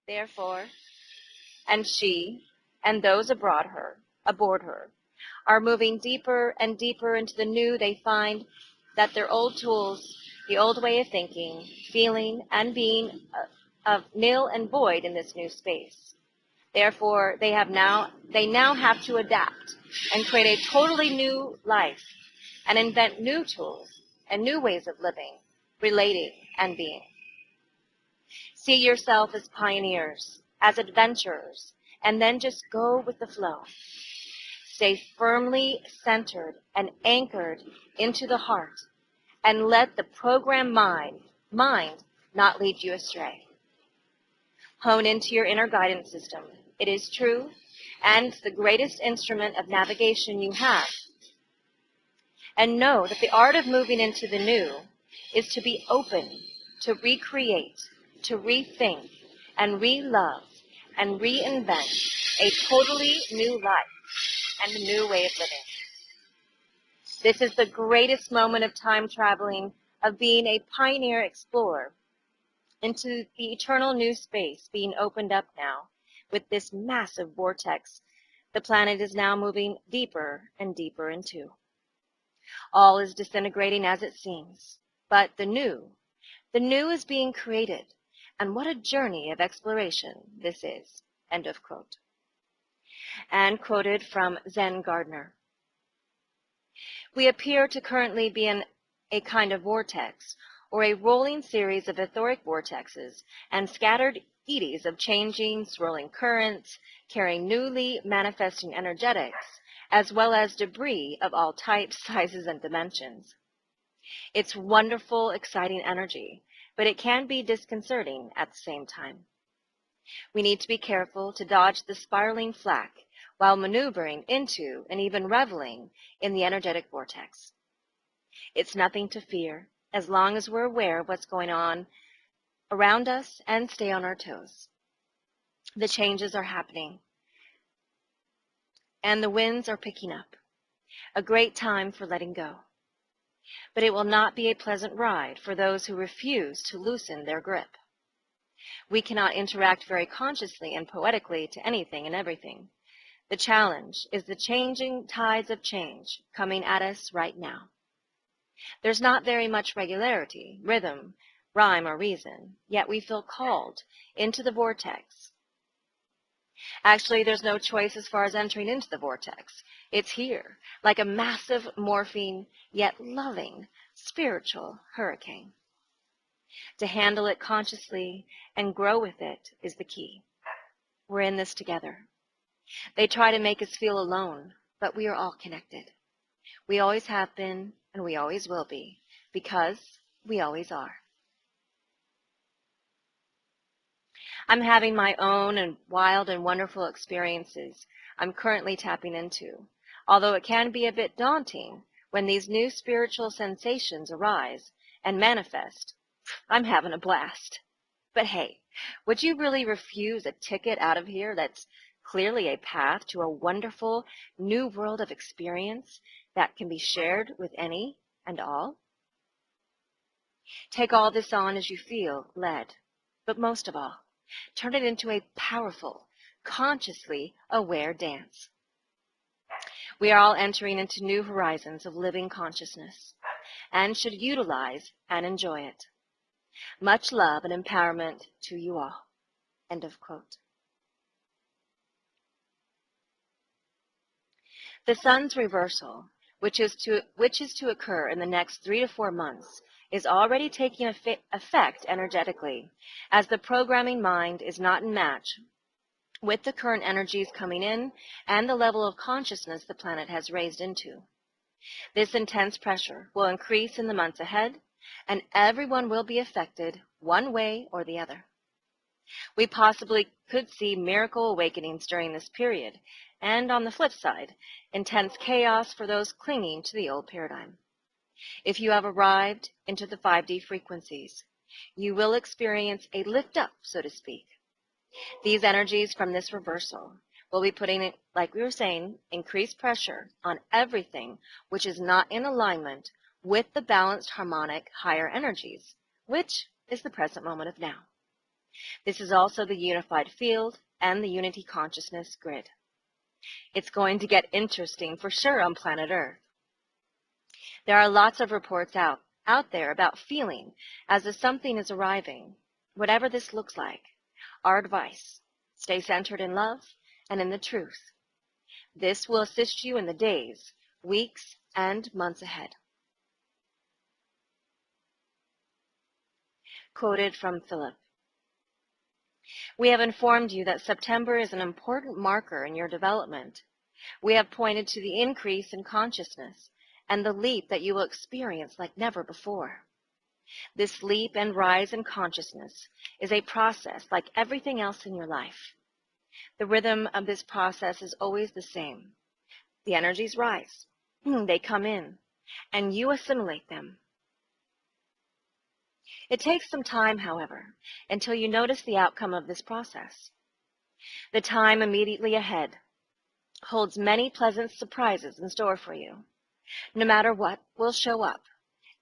Therefore, and she and those aboard her, are moving deeper and deeper into the new. They find that their old tools, the old way of thinking, feeling, and being of nil and void in this new space. Therefore, they now have to adapt and create a totally new life and invent new tools and new ways of living, relating, and being. See yourself as pioneers, as adventurers, and then just go with the flow. Stay firmly centered and anchored into the heart, and let the programmed mind not lead you astray. Hone into your inner guidance system. It is true, and the greatest instrument of navigation you have. And know that the art of moving into the new is to be open, to recreate, to rethink, and re-love, and reinvent a totally new life and a new way of living. This is the greatest moment of time traveling, of being a pioneer explorer into the eternal new space being opened up now with this massive vortex the planet is now moving deeper and deeper into. All is disintegrating as it seems, but the new is being created, and what a journey of exploration this is. End of quote. And quoted from Zen Gardner. We appear to currently be in a kind of vortex, or a rolling series of etheric vortexes and scattered eddies of changing, swirling currents, carrying newly manifesting energetics, as well as debris of all types, sizes, and dimensions. It's wonderful, exciting energy, but it can be disconcerting at the same time. We need to be careful to dodge the spiraling flak while maneuvering into and even reveling in the energetic vortex. It's nothing to fear, as long as we're aware of what's going on around us and stay on our toes. The changes are happening, and the winds are picking up. A great time for letting go. But it will not be a pleasant ride for those who refuse to loosen their grip. We cannot interact very consciously and poetically to anything and everything. The challenge is the changing tides of change coming at us right now. There's not very much regularity, rhythm, rhyme, or reason, yet we feel called into the vortex. Actually, there's no choice as far as entering into the vortex. It's here, like a massive, morphing, yet loving, spiritual hurricane. To handle it consciously and grow with it is the key. We're in this together. They try to make us feel alone, but we are all connected. We always have been, and we always will be, because we always are. I'm having my own and wild and wonderful experiences I'm currently tapping into, although it can be a bit daunting when these new spiritual sensations arise and manifest. I'm having a blast. But hey, would you really refuse a ticket out of here that's clearly a path to a wonderful new world of experience that can be shared with any and all? Take all this on as you feel led, but most of all, turn it into a powerful, consciously aware dance. We are all entering into new horizons of living consciousness and should utilize and enjoy it. Much love and empowerment to you all. End of quote. The sun's reversal, which is to occur in the next 3 to 4 months, is already taking effect energetically, as the programming mind is not in match with the current energies coming in and the level of consciousness the planet has raised into. This intense pressure will increase in the months ahead, and everyone will be affected one way or the other. We possibly could see miracle awakenings during this period, and on the flip side, intense chaos for those clinging to the old paradigm. If you have arrived into the 5D frequencies, you will experience a lift up, so to speak. These energies from this reversal will be putting, like we were saying, increased pressure on everything which is not in alignment with the balanced harmonic higher energies, which is the present moment of now. This is also the unified field and the unity consciousness grid. It's going to get interesting for sure on planet Earth. There are lots of reports out there about feeling as if something is arriving. Whatever this looks like, our advice: stay centered in love and in the truth. This will assist you in the days, weeks, and months ahead. Quoted from Philip. We have informed you that September is an important marker in your development. We have pointed to the increase in consciousness and the leap that you will experience like never before. This leap and rise in consciousness is a process like everything else in your life. The rhythm of this process is always the same. The energies rise, they come in, and you assimilate them. It takes some time, however, until you notice the outcome of this process. The time immediately ahead holds many pleasant surprises in store for you. No matter what will show up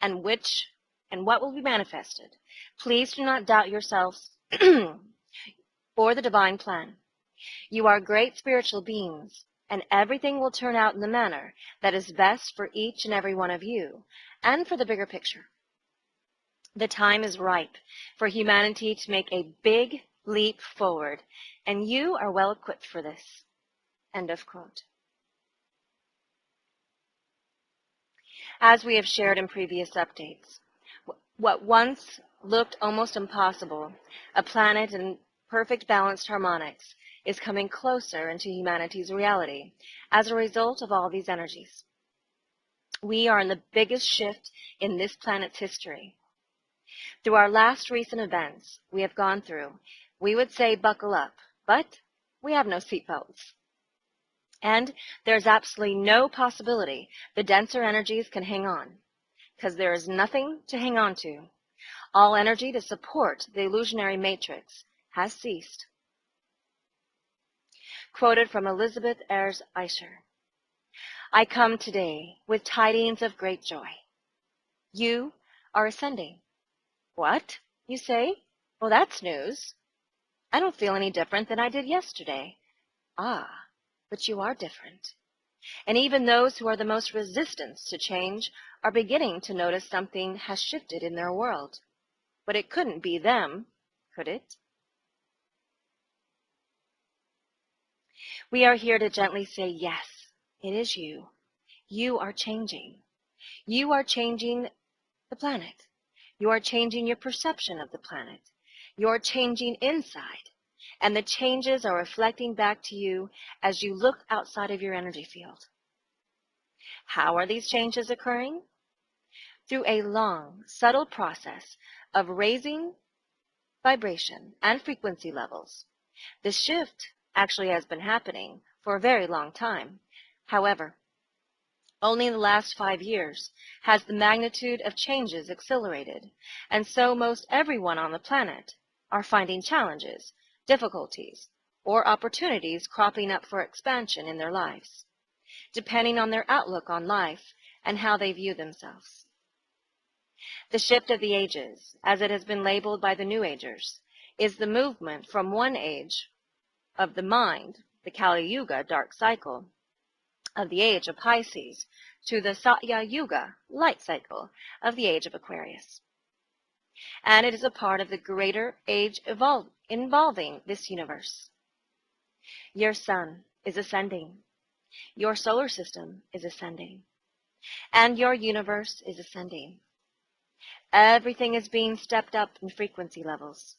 and what will be manifested, please do not doubt yourselves for the divine plan. You are great spiritual beings, and everything will turn out in the manner that is best for each and every one of you and for the bigger picture. The time is ripe for humanity to make a big leap forward, and you are well equipped for this. End of quote. As we have shared in previous updates, what once looked almost impossible, a planet in perfect balanced harmonics, is coming closer into humanity's reality as a result of all these energies. We are in the biggest shift in this planet's history. Through our last recent events we have gone through, we would say buckle up, but we have no seatbelts. And there's absolutely no possibility the denser energies can hang on, because there is nothing to hang on to. All energy to support the illusionary matrix has ceased. Quoted from Elizabeth Ayres Aisher. I come today with tidings of great joy. You are ascending. What? You say? Well, that's news. I don't feel any different than I did yesterday. Ah, but you are different. And even those who are the most resistant to change are beginning to notice something has shifted in their world. But it couldn't be them, could it? We are here to gently say, yes, it is you. You are changing. You are changing the planet. You are changing your perception of the planet. You are changing inside. And the changes are reflecting back to you as you look outside of your energy field. How are these changes occurring? Through a long, subtle process of raising vibration and frequency levels. The shift actually has been happening for a very long time. However, only in the last 5 years has the magnitude of changes accelerated, and so most everyone on the planet are finding challenges, difficulties, or opportunities cropping up for expansion in their lives, depending on their outlook on life and how they view themselves. The shift of the ages, as it has been labeled by the New Agers, is the movement from one age of the mind, the Kali Yuga dark cycle, of the age of Pisces, to the Satya Yuga light cycle of the age of Aquarius. And it is a part of the greater age involving this universe. Your sun is ascending. Your solar system is ascending. And your universe is ascending. Everything is being stepped up in frequency levels.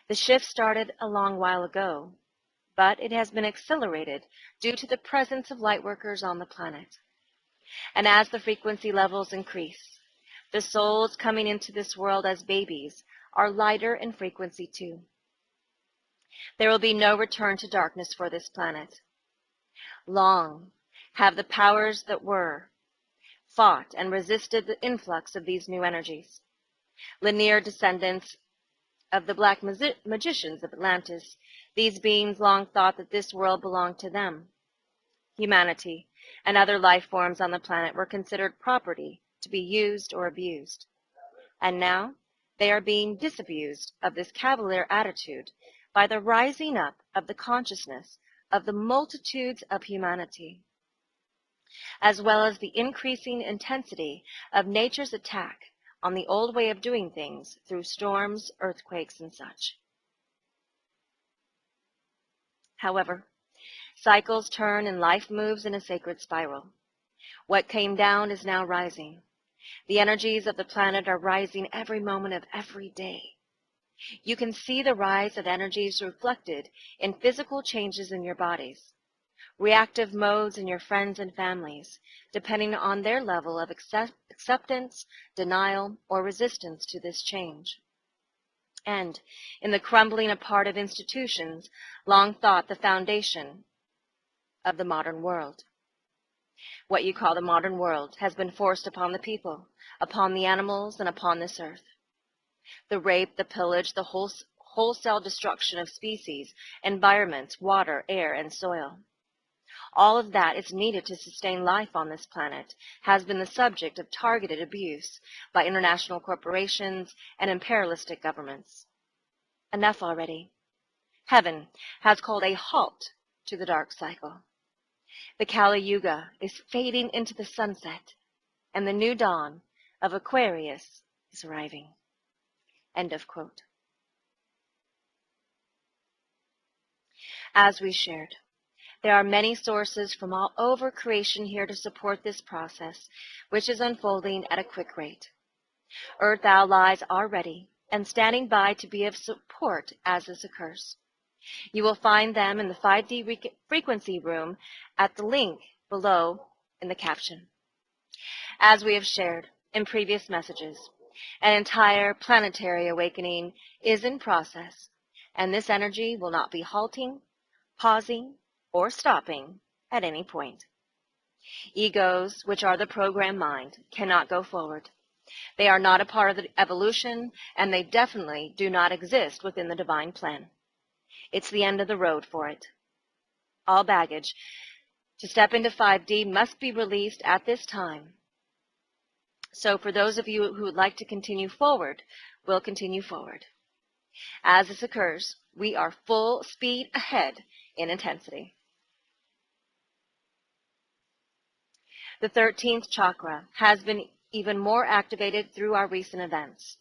The shift started a long while ago, but it has been accelerated due to the presence of light workers on the planet. And as the frequency levels increase, the souls coming into this world as babies are lighter in frequency too. There will be no return to darkness for this planet. Long have the powers that were fought and resisted the influx of these new energies. Linear descendants of the black magicians of Atlantis, these beings long thought that this world belonged to them. Humanity and other life forms on the planet were considered property to be used or abused. And now They are being disabused of this cavalier attitude by the rising up of the consciousness of the multitudes of humanity, as well as the increasing intensity of nature's attack on the old way of doing things through storms, earthquakes, and such. However, cycles turn and life moves in a sacred spiral. What came down is now rising. The energies of the planet are rising every moment of every day. You can see the rise of energies reflected in physical changes in your bodies, reactive modes in your friends and families, depending on their level of acceptance, denial, or resistance to this change. And in the crumbling apart of institutions long thought the foundation of the modern world. What you call the modern world has been forced upon the people, upon the animals, and upon this earth. The rape, the pillage, the wholesale destruction of species, environments, water, air, and soil. All of that is needed to sustain life on this planet has been the subject of targeted abuse by international corporations and imperialistic governments. Enough already. Heaven has called a halt to the dark cycle. The Kali Yuga is fading into the sunset, and the new dawn of Aquarius is arriving. End of quote. As we shared, there are many sources from all over creation here to support this process, which is unfolding at a quick rate. Earth allies are ready and standing by to be of support as this occurs. You will find them in the 5D frequency room at the link below in the caption. As we have shared in previous messages, an entire planetary awakening is in process, and this energy will not be halting, pausing, or stopping at any point. Egos, which are the program mind, cannot go forward. They are not a part of the evolution, and they definitely do not exist within the divine plan. It's the end of the road for it. All baggage to step into 5D must be released at this time. So for those of you who would like to continue forward, we'll continue forward. As this occurs, we are full speed ahead in intensity. The 13th chakra has been even more activated through our recent events.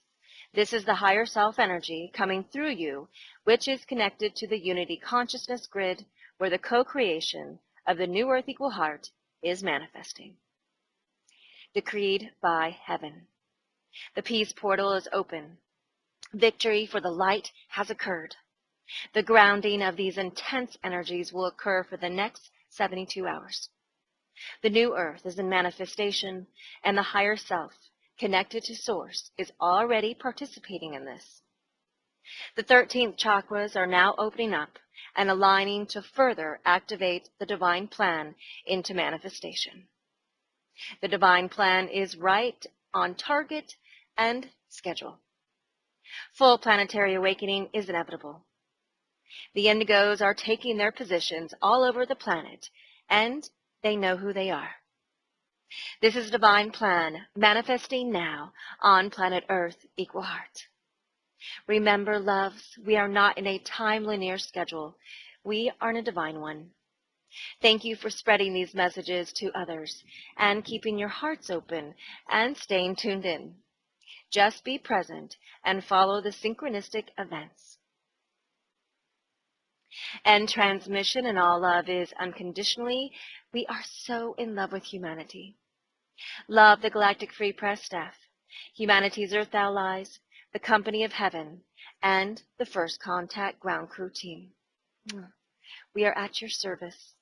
This is the higher self energy coming through you, which is connected to the unity consciousness grid where the co-creation of the new earth equal heart is manifesting. Decreed by heaven. The peace portal is open. Victory for the light has occurred. The grounding of these intense energies will occur for the next 72 hours. The new earth is in manifestation, and the higher self, connected to source, is already participating in this. The 13th chakras are now opening up and aligning to further activate the divine plan into manifestation. The divine plan is right on target and schedule. Full planetary awakening is inevitable. The indigos are taking their positions all over the planet, and they know who they are. This is divine plan manifesting now on planet Earth Equal Heart. Remember, loves, we are not in a time linear schedule. We are in a divine one. Thank you for spreading these messages to others and keeping your hearts open and staying tuned in. Just be present and follow the synchronistic events. And transmission and all love is unconditionally. We are so in love with humanity. Love the Galactic Free Press staff, humanity's Earth allies, the Company of Heaven, and the First Contact Ground Crew team. We are at your service.